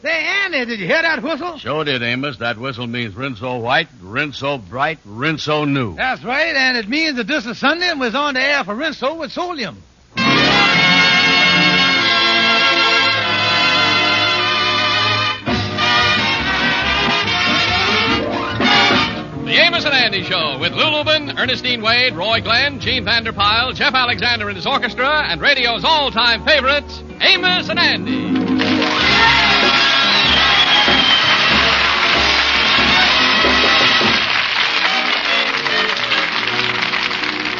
Say, Andy, did you hear that whistle? Sure did, Amos. That whistle means rinse-o white, rinse-o bright, rinse-o new. That's right, and it means that this is Sunday and was on the air for Rinso with Solium. The Amos and Andy Show with Lou Lubin, Ernestine Wade, Roy Glenn, Gene Vanderpyle, Jeff Alexander and his orchestra, and radio's all-time favorite, Amos and Andy.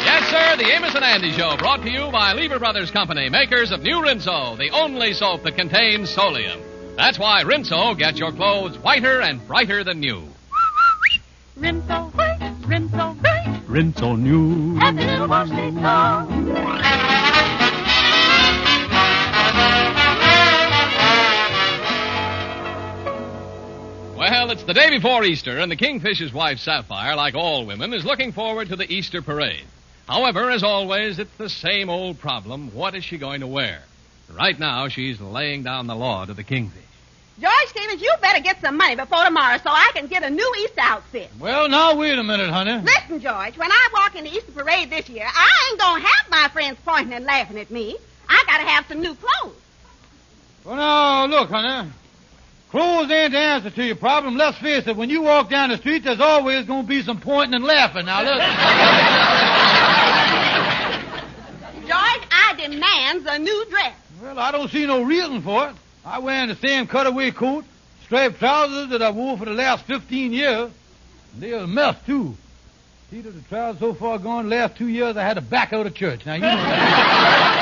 Yes, sir, the Amos and Andy Show, brought to you by Lever Brothers Company, makers of New Rinso, the only soap that contains Solium. That's why Rinso gets your clothes whiter and brighter than new. Rinso white, rinso bright, Rinso new. happy little wash day song. Well, it's the day before Easter, and the Kingfisher's wife, Sapphire, like all women, is looking forward to the Easter parade. However, as always, it's the same old problem. What is she going to wear? Right now, she's laying down the law to the Kingfish. George Stevens, you better get some money before tomorrow so I can get a new Easter outfit. Well, now, wait a minute, honey. Listen, George, when I walk in the Easter parade this year, I ain't gonna have my friends pointing and laughing at me. I gotta have some new clothes. Well, now, look, honey. Clothes ain't the answer to your problem. Let's face it, when you walk down the street, there's always going to be some pointing and laughing. Now, look. George, I demands a new dress. Well, I don't see no reason for it. I wear the same cutaway coat, striped trousers that I wore for the last 15 years. And they're a mess, too. See, the trousers so far gone, the last 2 years I had to back out of church. Now, you know that.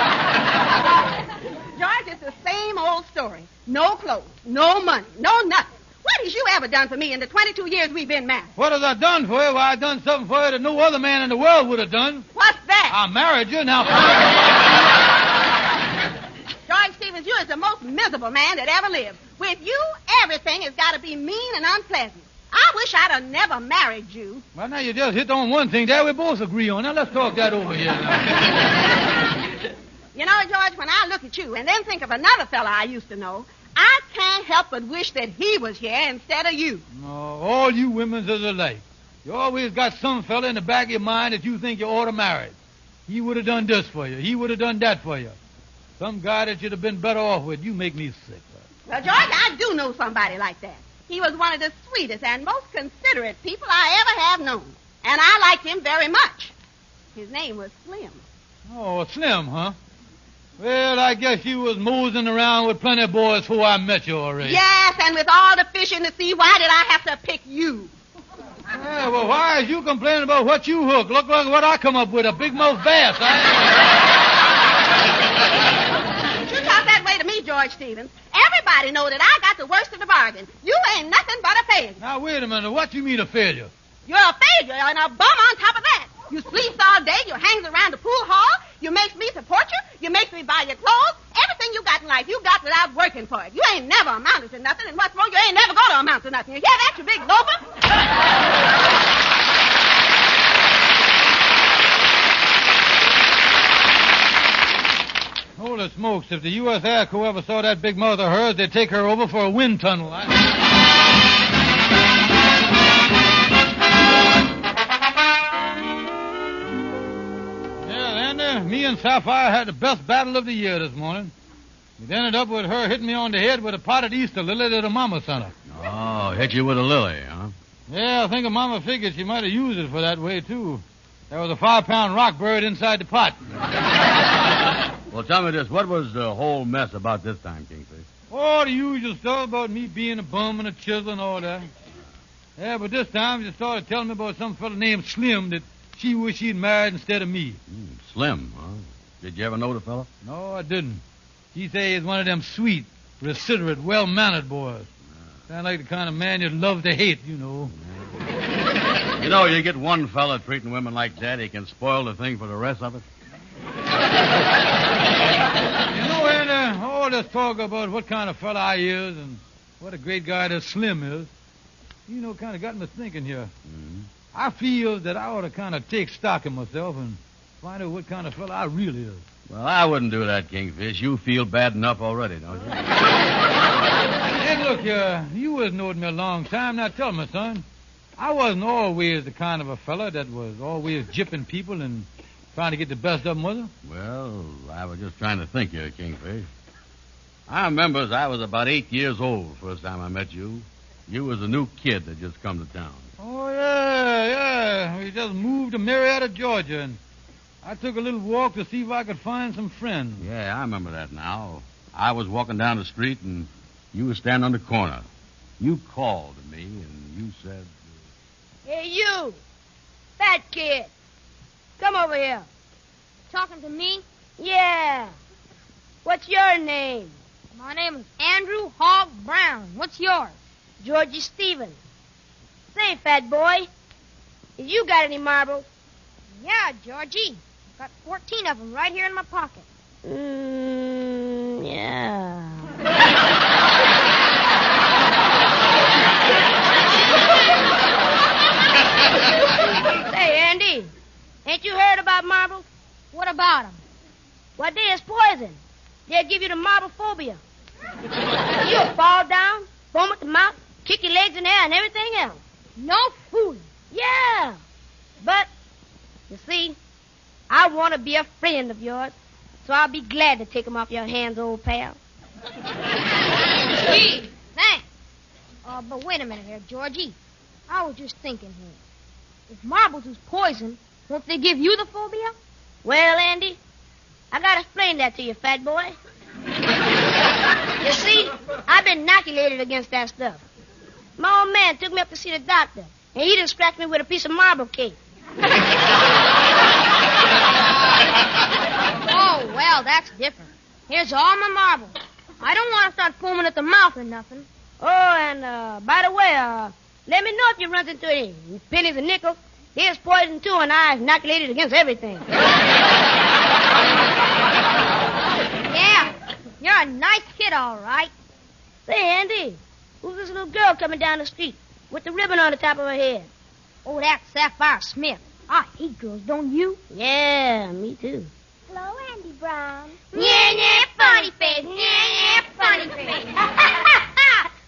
George, it's the same old story. No clothes, no money, no nothing. What has you ever done for me in the 22 years we've been married? What have I done for you? Well, I done something for you that no other man in the world would have done. What's that? I married you. Now, George Stevens, you is the most miserable man that ever lived. With you, everything has got to be mean and unpleasant. I wish I'd have never married you. well, now you just hit on one thing there we both agree on. Now, let's talk that over here. Now. You know, George, when I look at you and then think of another fella I used to know, I can't help but wish that he was here instead of you. No, all you women's is alike. You always got some fella in the back of your mind that you think you ought to marry. He would have done this for you. He would have done that for you. Some guy that you'd have been better off with. You make me sick. Well, George, I do know somebody like that. He was one of the sweetest and most considerate people I ever have known. And I liked him very much. His name was Slim. Oh, Slim, huh? Well, I guess you was moseying around with plenty of boys before I met you already. Yes, and with all the fish in the sea, why did I have to pick you? Yeah, well, why is you complaining about what you hook? Look like what I come up with, a big mouth bass. You talk that way to me, George Stevens. Everybody know that I got the worst of the bargain. You ain't nothing but a failure. Now, wait a minute. What you mean a failure? You're a failure and a bum on top of that. You sleeps all day, you hangs around the pool hall, you makes me support you, you makes me buy your clothes. Everything you got in life, you got without working for it. You ain't never amounted to nothing, and what's more, you ain't never going to amount to nothing. You hear that, you big loafer? Holy smokes, if the U.S. Air Corps ever saw that big mouth of hers, they'd take her over for a wind tunnel. Me and Sapphire had the best battle of the year this morning. It ended up with her hitting me on the head with a potted Easter lily that her mama sent her. Oh, hit you with a lily, huh? Yeah, I think her mama figured she might have used it for that way, too. There was a 5-pound rock buried inside the pot. Well, tell me this. What was the whole mess about this time, Kingfish? Oh, the usual stuff about me being a bum and a chisel and all that. Yeah, but this time she started telling me about some fella named Slim that she wished she'd married instead of me. Slim, huh? Did you ever know the fella? No, I didn't. She say he's one of them sweet, considerate, well-mannered boys. Sound like the kind of man you'd love to hate, you know. You know, you get one fella treating women like that, he can spoil the thing for the rest of it. You know, and all this talk about what kind of fella I is and what a great guy that Slim is, you know, kind of got me thinking here. Mm-hmm. I feel that I ought to kind of take stock of myself and find out what kind of fella I really is. Well, I wouldn't do that, Kingfish. You feel bad enough already, don't you? And look here, you was knowing me a long time. Now tell me, son, I wasn't always the kind of a fella that was always jipping people and trying to get the best of them, was I? Well, I was just trying to think here, Kingfish. I remember as I was about 8 years old first time I met you. You was a new kid that just come to town. Oh, yeah. We just moved to Marietta, Georgia, and I took a little walk to see if I could find some friends. Yeah, I remember that now. I was walking down the street, and you was standing on the corner. You called to me, and you said... Hey, you! Fat kid! Come over here. Talking to me? Yeah. What's your name? My name is Andrew Hogg Brown. What's yours? Georgie Stevens. Say, fat boy, have you got any marbles? Yeah, Georgie. Got 14 of them right here in my pocket. Yeah. Say, Andy, ain't you heard about marbles? What about them? Well, they is poison. They'll give you the marble phobia. You'll fall down, foam at the mouth, kick your legs in the air, and everything else. No fooling. Yeah. But, you see, I want to be a friend of yours, so I'll be glad to take them off your hands, old pal. Gee, thanks. But wait a minute here, Georgie. I was just thinking here. If marbles is poison, won't they give you the phobia? Well, Andy, I got to explain that to you, fat boy. You see, I've been inoculated against that stuff. My old man took me up to see the doctor, and he just scratched me with a piece of marble cake. Oh, well, that's different. Here's all my marbles. I don't want to start foaming at the mouth or nothing. Oh, and by the way, let me know if you run into any pennies and nickels. There's poison, too, and I've inoculated against everything. Yeah, you're a nice kid, all right. Say, Andy, who's this little girl coming down the street with the ribbon on the top of her head? Oh, that's Sapphire Smith. I hate girls, don't you? Yeah, me too. Hello, Andy Brown. Yeah, funny face. Yeah, funny face.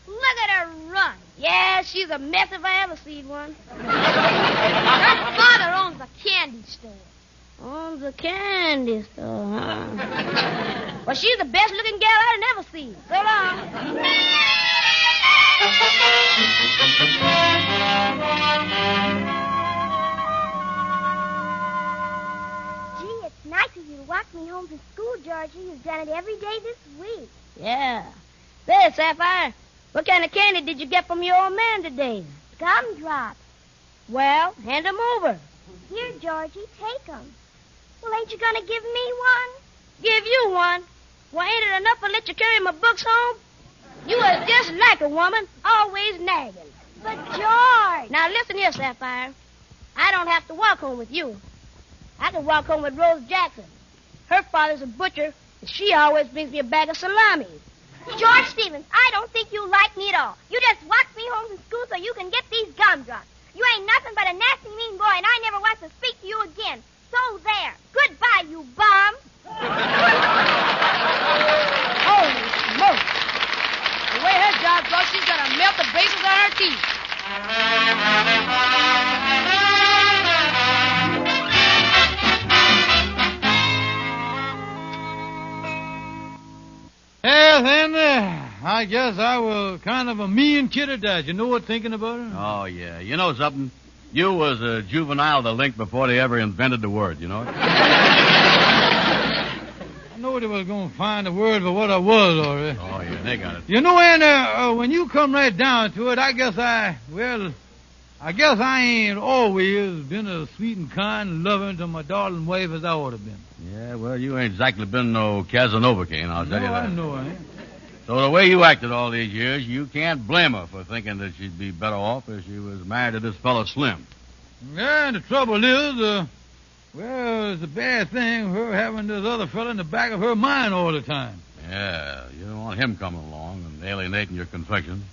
Look at her run. Yeah, she's a mess if I ever seen one. Her father owns a candy store. Owns a candy store, huh? Well, she's the best-looking gal I've ever seen. So long. Gee, it's nice of you to walk me home from school, Georgie. You've done it every day this week. Yeah. Say, Sapphire, what kind of candy did you get from your old man today? Gumdrops. Well, hand them over. Here, Georgie, take 'em. Well, ain't you going to give me one? Give you one? Well, ain't it enough to let you carry my books home? You are just like a woman, always nagging. But, George... Now, listen here, Sapphire. I don't have to walk home with you. I can walk home with Rose Jackson. Her father's a butcher, and she always brings me a bag of salami. George Stevens, I don't think you like me at all. You just walked me home from school so you can get these gumdrops. You ain't nothing but a nasty, mean boy, and I never want to speak to you again. So there. Goodbye, you bum. Holy smoke. The way her job goes, she's going to melt the bases on her teeth. Yes, and I guess I was kind of a mean kid at that. You know what, thinking about it? Oh, yeah. You know something? You was a juvenile delinquent before they ever invented the word, you know it? I know they was going to find a word for what I was already. Oh, yeah, they got it. You know, and when you come right down to it, I guess I ain't always been as sweet and kind and loving to my darling wife as I ought to been. Yeah, well, you ain't exactly been no Casanova Cane, I'll tell you that. I know I ain't. So the way you acted all these years, you can't blame her for thinking that she'd be better off if she was married to this fella Slim. Yeah, and the trouble is, it's a bad thing, her having this other fella in the back of her mind all the time. Yeah, you don't want him coming along and alienating your confections.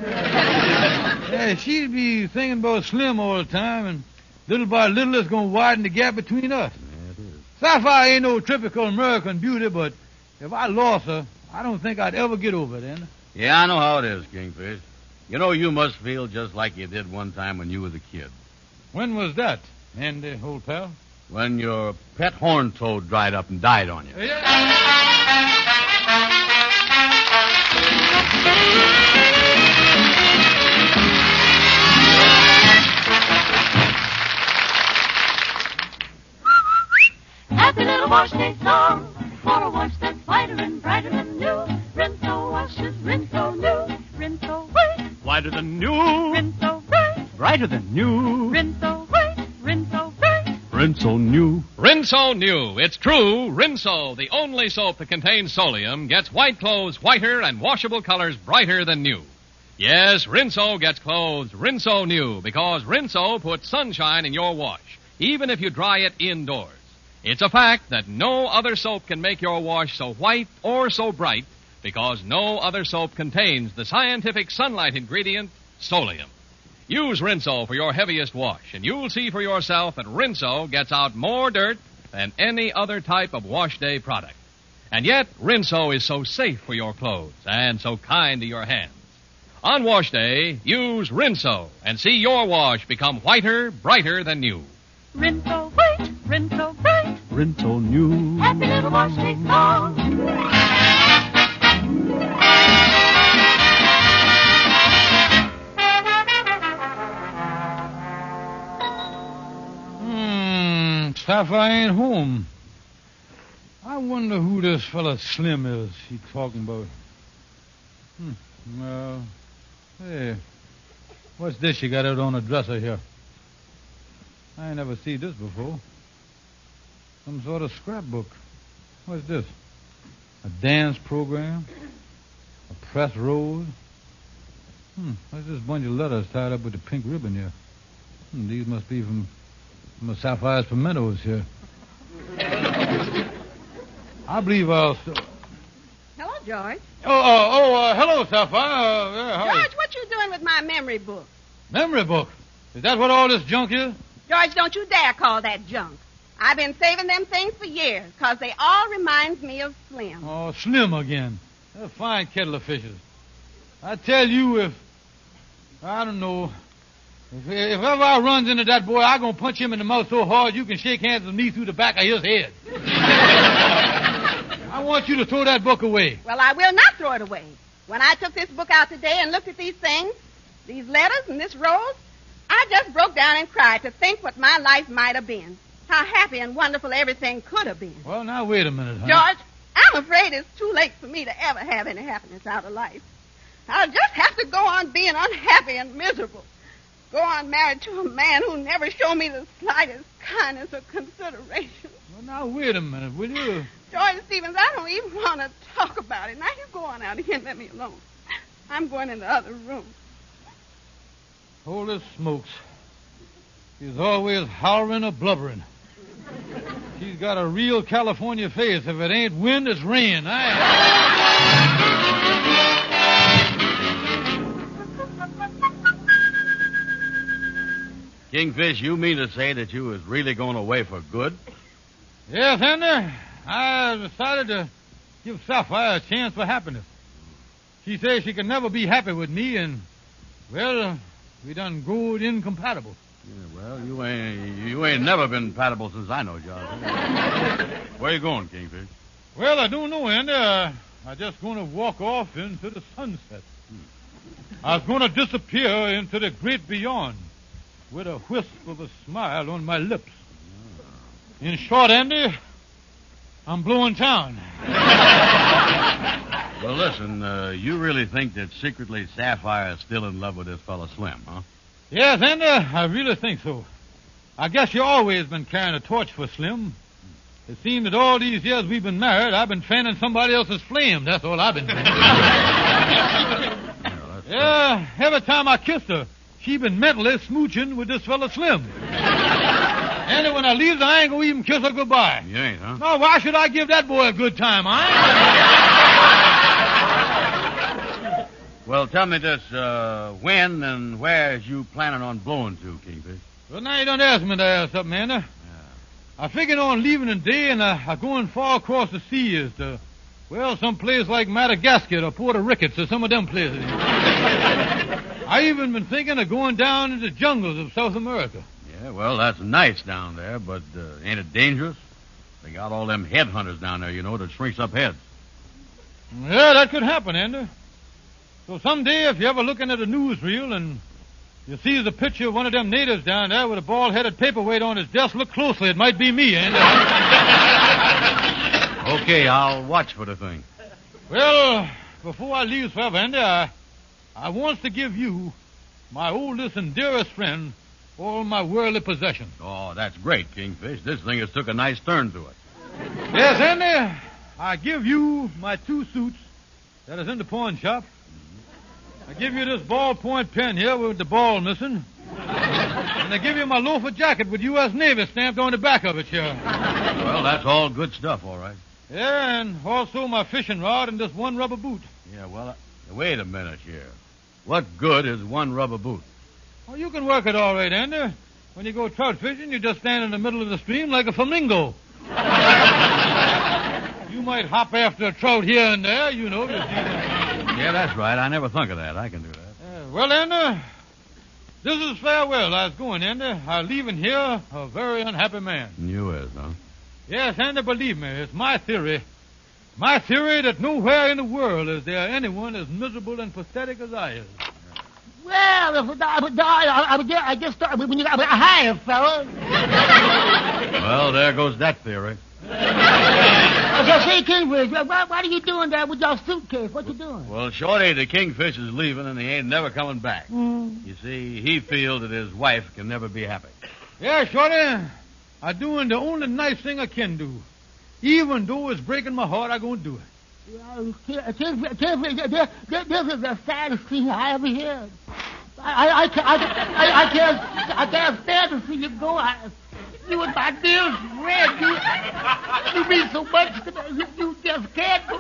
Yeah, she'd be thinking about Slim all the time, and little by little it's going to widen the gap between us. Yeah, it is. Sapphire ain't no typical American beauty, but if I lost her, I don't think I'd ever get over it, Anna. Yeah, I know how it is, Kingfish. You know, you must feel just like you did one time when you was a kid. When was that, Andy, old pal? When your pet horn toad dried up and died on you. Happy little wash day song for a wash that's whiter and brighter than new. Rinso washes, Rinso new. Rinso white, Whiter than new. Rinso bright. Brighter than new. Rinso white, Rinso bright. Rinso new. Rinso new. It's true. Rinso, the only soap that contains solium, gets white clothes whiter and washable colors brighter than new. Yes, Rinso gets clothes Rinso new because Rinso puts sunshine in your wash, even if you dry it indoors. It's a fact that no other soap can make your wash so white or so bright because no other soap contains the scientific sunlight ingredient, solium. Use Rinso for your heaviest wash, and you'll see for yourself that Rinso gets out more dirt than any other type of wash day product. And yet, Rinso is so safe for your clothes and so kind to your hands. On wash day, use Rinso and see your wash become whiter, brighter than new. Rinso white, Rinso bright. Rinso new. Happy little wash day song. Sapphire ain't home. I wonder who this fella Slim is he talking about. Well, hey, what's this you got out on the dresser here? I ain't never seen this before. Some sort of scrapbook. What's this? A dance program? A press rose? What's this bunch of letters tied up with the pink ribbon here? These must be from Sapphires pimentos here. I believe I'll... Hello, George. Hello, Sapphire. Hi. George, what you doing with my memory book? Memory book? Is that what all this junk is? George, don't you dare call that junk. I've been saving them things for years, because they all remind me of Slim. Oh, Slim again. They're a fine kettle of fishes. I tell you, I don't know, if ever I runs into that boy, I'm going to punch him in the mouth so hard you can shake hands with me through the back of his head. I want you to throw that book away. Well, I will not throw it away. When I took this book out today and looked at these things, these letters and this rose, I just broke down and cried to think what my life might have been. How happy and wonderful everything could have been. Well, now, wait a minute, honey. George, I'm afraid it's too late for me to ever have any happiness out of life. I'll just have to go on being unhappy and miserable. Go on married to a man who never showed me the slightest kindness or consideration. Well, now, wait a minute, will you? George Stevens, I don't even want to talk about it. Now, you go on out here and let me alone. I'm going in the other room. Holy smokes. She's always hollering or blubbering. She's got a real California face. If it ain't wind, it's rain. Kingfish, you mean to say that you was really going away for good? Yes, Andy. I decided to give Sapphire a chance for happiness. She says she can never be happy with me, and, well, we done growed incompatible. Yeah, well, you ain't never been compatible since I know you. Where you going, Kingfish? Well, I don't know, Andy. I just going to walk off into the sunset. I was going to disappear into the great beyond with a wisp of a smile on my lips. In short, Andy, I'm blowing town. Well, listen, you really think that secretly Sapphire is still in love with this fella Slim, huh? Yes, Andy, I really think so. I guess you always been carrying a torch for Slim. It seems that all these years we've been married, I've been fanning somebody else's flame. That's all I've been doing. Yeah, every time I kissed her, she been mentally smooching with this fella Slim. And when I leave her, I ain't gonna even kiss her goodbye. You ain't, huh? No, why should I give that boy a good time, Well, tell me this, when and where is you planning on blowing to, Kingfish? Well, now you don't ask me to ask something, Anna. I figured on leaving today and going far across the sea is to Well, some place like Madagascar or Puerto Ricketts or some of them places. I even been thinking of going down into the jungles of South America. Yeah, well, that's nice down there, but ain't it dangerous? They got all them headhunters down there, that shrinks up heads. Yeah, that could happen, Andy. So someday, if you're ever looking at a newsreel and you see the picture of one of them natives down there with a bald-headed paperweight on his desk, look closely. It might be me, Andy. Okay, I'll watch for the thing. Well, before I leave forever, Andy, I wants to give you, my oldest and dearest friend, all my worldly possessions. Oh, that's great, Kingfish. This thing has took a nice turn to it. Yes, Andy, I give you my 2 suits that is in the pawn shop. I give you this ballpoint pen here with the ball missing. And I give you my loafer jacket with U.S. Navy stamped on the back of it here. Well, that's all good stuff, all right. Yeah, and also my fishing rod and this one rubber boot. Yeah, well, wait a minute here. What good is one rubber boot? Oh, you can work it all right, Andy. When you go trout fishing, you just stand in the middle of the stream like a flamingo. You might hop after a trout here and there, Yeah, that's right. I never thunk of that. I can do that. Well, Andy, this is farewell. I was going, Andy. I'm leaving here a very unhappy man. You is, huh? Yes, Andy, believe me, it's my theory. My theory that nowhere in the world is there anyone as miserable and pathetic as I is. Well, I just thought when you got hi, fella. Well, there goes that theory. Say, Kingfish, what are you doing there with your suitcase? What you doing? Well, Shorty, the Kingfish is leaving, and he ain't never coming back. You see, he feels that his wife can never be happy. Yeah, Shorty, I'm doing the only nice thing I can do. Even though it's breaking my heart, I'm going to do it. Kingfish, this is the saddest thing I ever heard. I can't stand to see you go. You and my dearest friend, you mean so much to me. You just can't go.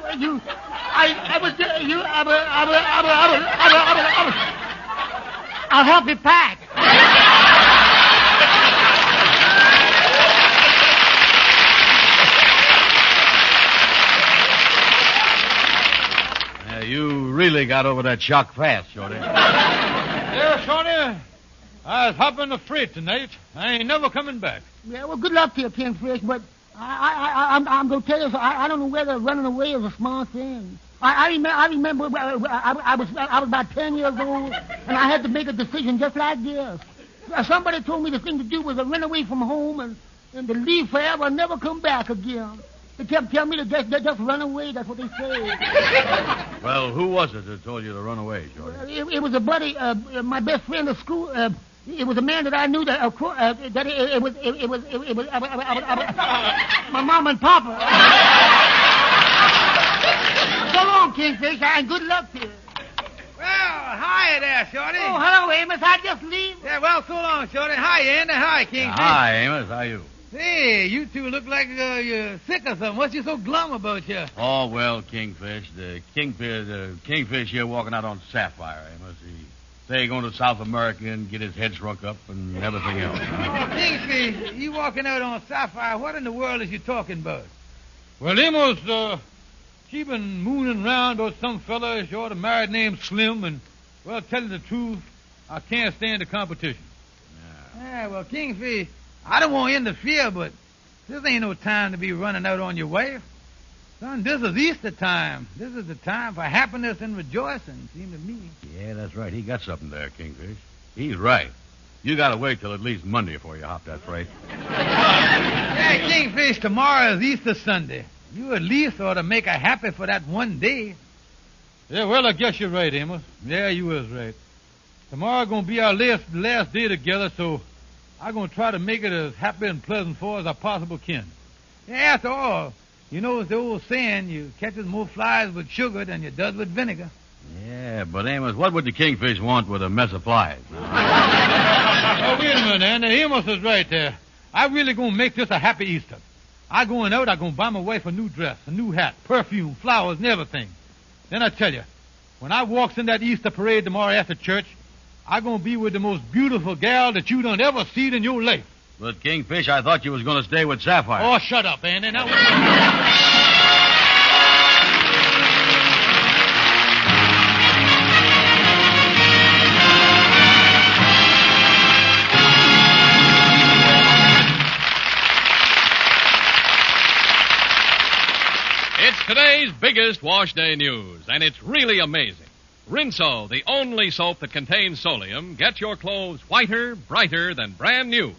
I'll help you pack. You really got over that shock fast, Shorty. Yeah, Shorty, I was hopping the freight tonight. I ain't never coming back. Yeah, well, good luck to you, Kingfish, but I'm going to tell you, I don't know whether running away is a smart thing. I remember I was about 10 years old, and I had to make a decision just like this. Somebody told me the thing to do was to run away from home and to leave forever and never come back again. They kept telling me to just run away. That's what they say. Well, who was it that told you to run away, Shorty? It was a buddy, my best friend at school. It was a man that I knew that it was my mom and papa. So long, Kingfish, and good luck to you. Well, hi there, Shorty. Oh, hello, Amos. I just leave. Yeah, well, so long, Shorty. Hi, Andy. Hi, Kingfish. Hi, Amos. How are you? Hey, you two look like you're sick or something. What's you so glum about you? Oh, well, Kingfish. The Kingfish here walking out on Sapphire, Amos. He say going to South America and get his head shrunk up and everything else. Oh, Kingfish, you walking out on Sapphire. What in the world is you talking about? Well, Amos, she been mooning around about some fella she ought to marry named Slim, and, well, tell you the truth, I can't stand the competition. Yeah, well, Kingfish, I don't want to interfere, but this ain't no time to be running out on your wife. Son, this is Easter time. This is the time for happiness and rejoicing, seems to me. Yeah, that's right. He got something there, Kingfish. He's right. You got to wait till at least Monday before you hop that freight. Yeah, Kingfish, tomorrow is Easter Sunday. You at least ought to make her happy for that one day. Yeah, well, I guess you're right, Amos. Yeah, you was right. Tomorrow going to be our last day together, so I'm going to try to make it as happy and pleasant for as I possibly can. Yeah, after all, you know, it's the old saying, you catches more flies with sugar than you does with vinegar. Yeah, but Amos, what would the Kingfish want with a mess of flies? Oh, wait a minute, Andy. Amos is right there. I really going to make this a happy Easter. I going out, I going to buy my wife a new dress, a new hat, perfume, flowers, and everything. Then I tell you, when I walks in that Easter parade tomorrow after church, I going to be with the most beautiful gal that you done ever seen in your life. But, Kingfish, I thought you was going to stay with Sapphire. Oh, shut up, Andy. Now... biggest wash day news, and it's really amazing. Rinso, the only soap that contains Solium, gets your clothes whiter, brighter than brand new.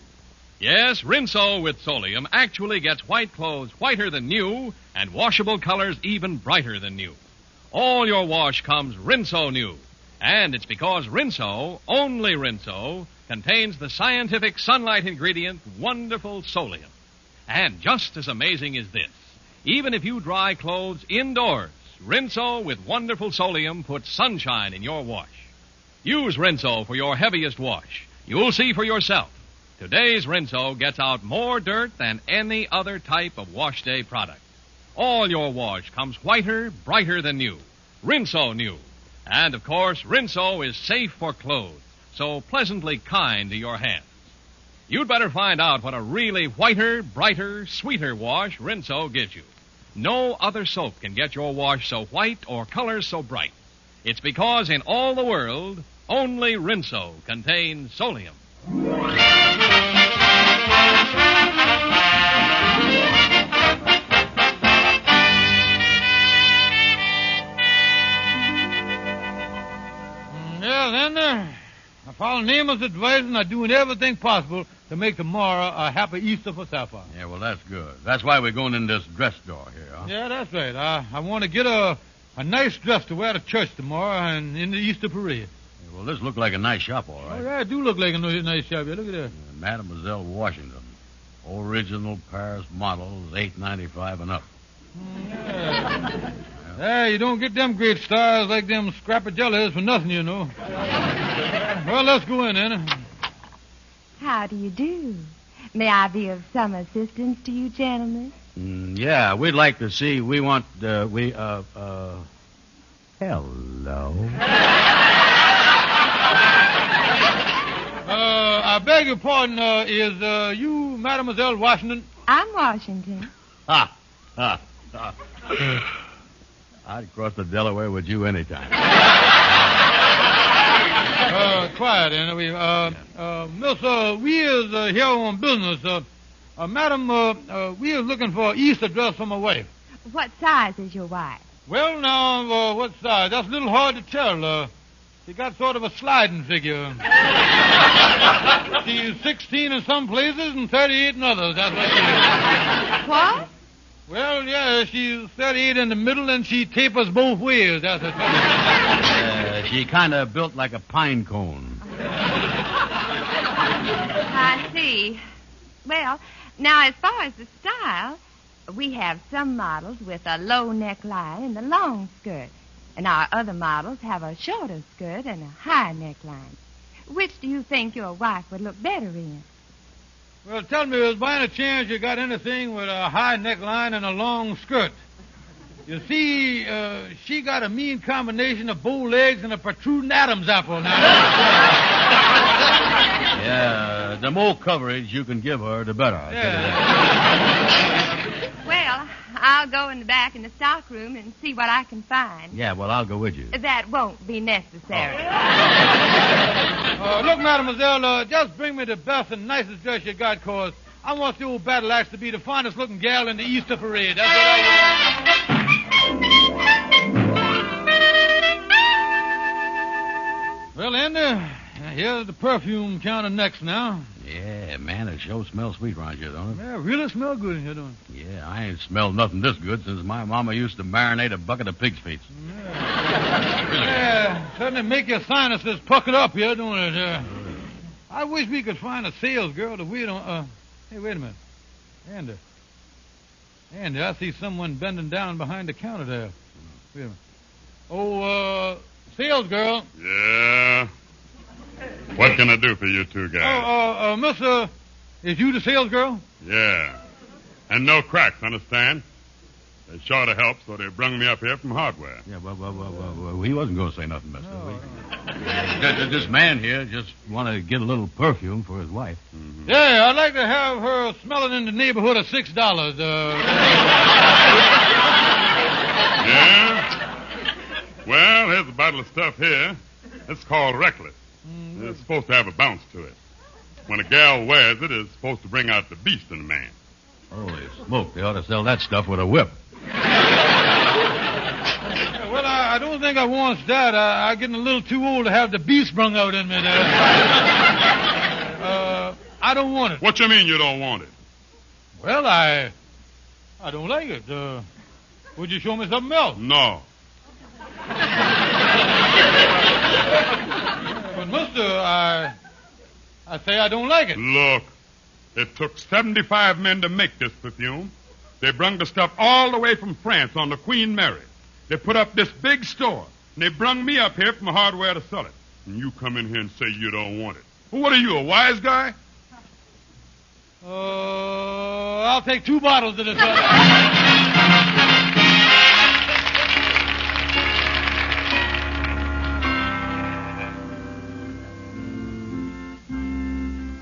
Yes, Rinso with Solium actually gets white clothes whiter than new and washable colors even brighter than new. All your wash comes Rinso new. And it's because Rinso, only Rinso, contains the scientific sunlight ingredient wonderful Solium. And just as amazing is this, even if you dry clothes indoors, Rinso with wonderful Solium puts sunshine in your wash. Use Rinso for your heaviest wash. You'll see for yourself. Today's Rinso gets out more dirt than any other type of wash day product. All your wash comes whiter, brighter than new. Rinso new. And, of course, Rinso is safe for clothes, so pleasantly kind to your hands. You'd better find out what a really whiter, brighter, sweeter wash Rinso gives you. No other soap can get your wash so white or colors so bright. It's because in all the world, only Rinso contains Solium. I follow Amos' advice, and I'm doing everything possible to make tomorrow a happy Easter for Sapphire. Yeah, well, that's good. That's why we're going in this dress store here, huh? Yeah, that's right. I want to get a nice dress to wear to church tomorrow and in the Easter parade. Yeah, well, this looks like a nice shop, all right. Oh, yeah, it do look like a nice shop. Yeah, look at that. Mademoiselle Washington. Original Paris models, $8.95 and up. Yeah. Yeah, you don't get them great stars like them scrappy jellies for nothing, you know. Well, let's go in, Anna. How do you do? May I be of some assistance to you, gentlemen? Yeah, we'd like to see. We want, hello. I beg your pardon, is you Mademoiselle Washington? I'm Washington. Ha! I'd cross the Delaware with you anytime. Quiet, Anna. Miss, we is here on business. Madam, we is looking for an Easter dress for my wife. What size is your wife? Well, now, what size? That's a little hard to tell. She got sort of a sliding figure. She's 16 in some places and 38 in others. That's what she is. What? Well, yeah, she's 38 in the middle and she tapers both ways. That's the trouble. She kind of built like a pine cone. I see. Well, now, as far as the style, we have some models with a low neckline and a long skirt. And our other models have a shorter skirt and a high neckline. Which do you think your wife would look better in? Well, tell me, is by any chance you got anything with a high neckline and a long skirt? You see, she got a mean combination of bow legs and a protruding Adam's apple now. Yeah, the more coverage you can give her, the better. Well, I'll go in the back in the stockroom and see what I can find. Yeah, well, I'll go with you. That won't be necessary. Look, mademoiselle, just bring me the best and nicest dress you got, cause I want the old battle axe to be the finest looking gal in the Easter parade. That's what I want. Well, Andy, here's the perfume counter next now. Yeah, man, it sure smells sweet around here, don't it? Yeah, really smell good in here, don't it? Yeah, I ain't smelled nothing this good since my mama used to marinate a bucket of pig's feet. Yeah, certainly make your sinuses puckered up here, don't it? I wish we could find a sales girl to wait on. Hey, wait a minute. Andy, I see someone bending down behind the counter there. Wait a minute. Oh, sales girl. Yeah? What can I do for you two guys? Mister, is you the sales girl? Yeah. And no cracks, understand? They short of help, so they brung me up here from hardware. Yeah, well, he wasn't going to say nothing, mister. No. This man here just wanted to get a little perfume for his wife. Mm-hmm. Yeah, I'd like to have her smelling in the neighborhood of $6. Yeah? Well, here's a bottle of stuff here. It's called Reckless. It's supposed to have a bounce to it. When a gal wears it, it's supposed to bring out the beast in a man. Holy smoke, they ought to sell that stuff with a whip. don't think I wants that. I'm getting a little too old to have the beast sprung out in me there. I don't want it. What you mean you don't want it? Well, I don't like it. Would you show me something else? No. But, mister, I say I don't like it. Look, it took 75 men to make this perfume. They brung the stuff all the way from France on the Queen Mary. They put up this big store, and they brung me up here from the hardware to sell it. And you come in here and say you don't want it. Well, what are you, a wise guy? I'll take 2 bottles of this.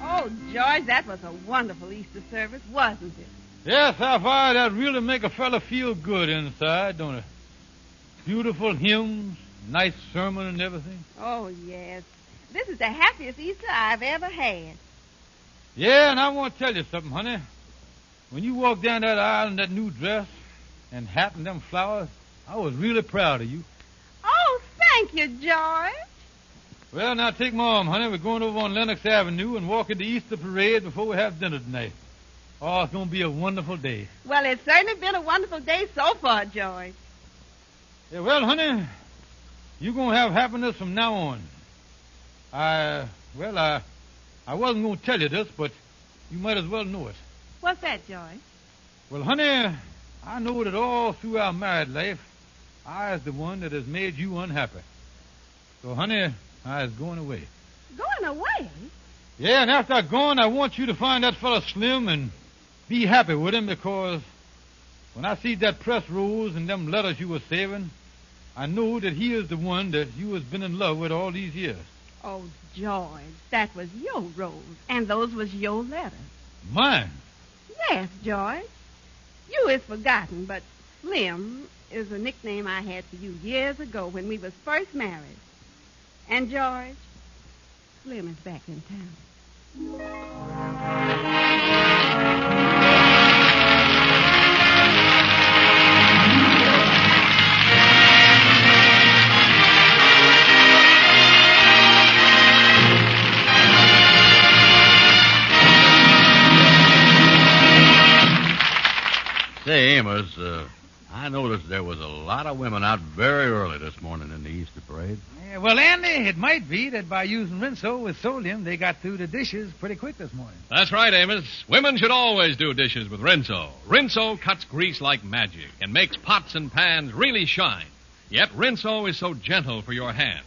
Oh, George, that was a wonderful Easter service, wasn't it? Yes, Sapphire, that really make a fella feel good inside, don't it? Beautiful hymns, nice sermon and everything. Oh, yes. This is the happiest Easter I've ever had. Yeah, and I want to tell you something, honey. When you walked down that aisle in that new dress and hat and them flowers, I was really proud of you. Oh, thank you, George. Well, now take my arm, honey. We're going over on Lenox Avenue and walking the Easter parade before we have dinner tonight. Oh, it's going to be a wonderful day. Well, it's certainly been a wonderful day so far, George. Yeah, well, honey, you're going to have happiness from now on. I wasn't going to tell you this, but you might as well know it. What's that, George? Well, honey, I know that all through our married life, I is the one that has made you unhappy. So, honey, I is going away. Going away? Yeah, and after I'm gone, I want you to find that fella Slim and be happy with him, because when I see that press rolls and them letters you were saving, I know that he is the one that you has been in love with all these years. Oh, George, that was your rose, and those was your letters. Mine? Yes, George. You is forgotten, but Slim is a nickname I had for you years ago when we was first married. And, George, Slim is back in town. Say, Amos, I noticed there was a lot of women out very early this morning in the Easter parade. Yeah, well, Andy, it might be that by using Rinso with Solium, they got through the dishes pretty quick this morning. That's right, Amos. Women should always do dishes with Rinso. Rinso cuts grease like magic and makes pots and pans really shine. Yet Rinso is so gentle for your hands.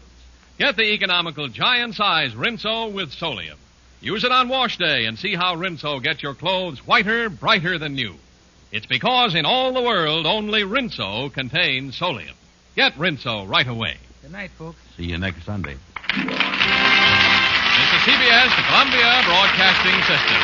Get the economical giant-size Rinso with Solium. Use it on wash day and see how Rinso gets your clothes whiter, brighter than new. It's because in all the world only Rinso contains Solium. Get Rinso right away. Good night, folks. See you next Sunday. This is CBS, the Columbia Broadcasting System.